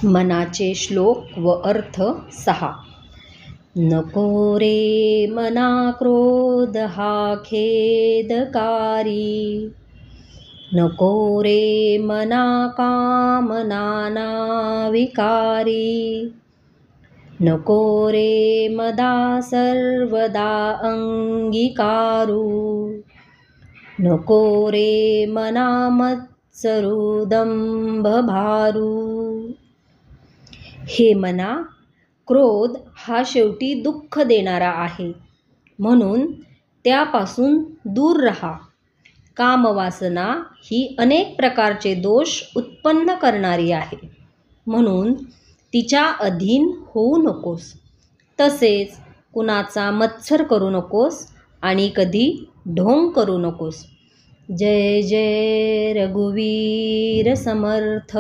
मनाचे श्लोक व अर्थ 6. नको रे मना क्रोध हा खेदकारी, नको रे मना कामना विकारी, नको रे मदा सर्वदा अंगीकारू, नको रे मना मत्सरू दंभ भारू. हे मना, क्रोध हा शेवटी दुःख देणारा आहे, म्हणून त्यापासून दूर राहा. कामवासना ही अनेक प्रकारचे दोष उत्पन्न करणारी आहे, म्हणून तिच्या अधीन होऊ नकोस. तसेच कुणाचा मत्सर करू नकोस आणि कधी ढोंग करू नकोस. जय जय रघुवीर समर्थ.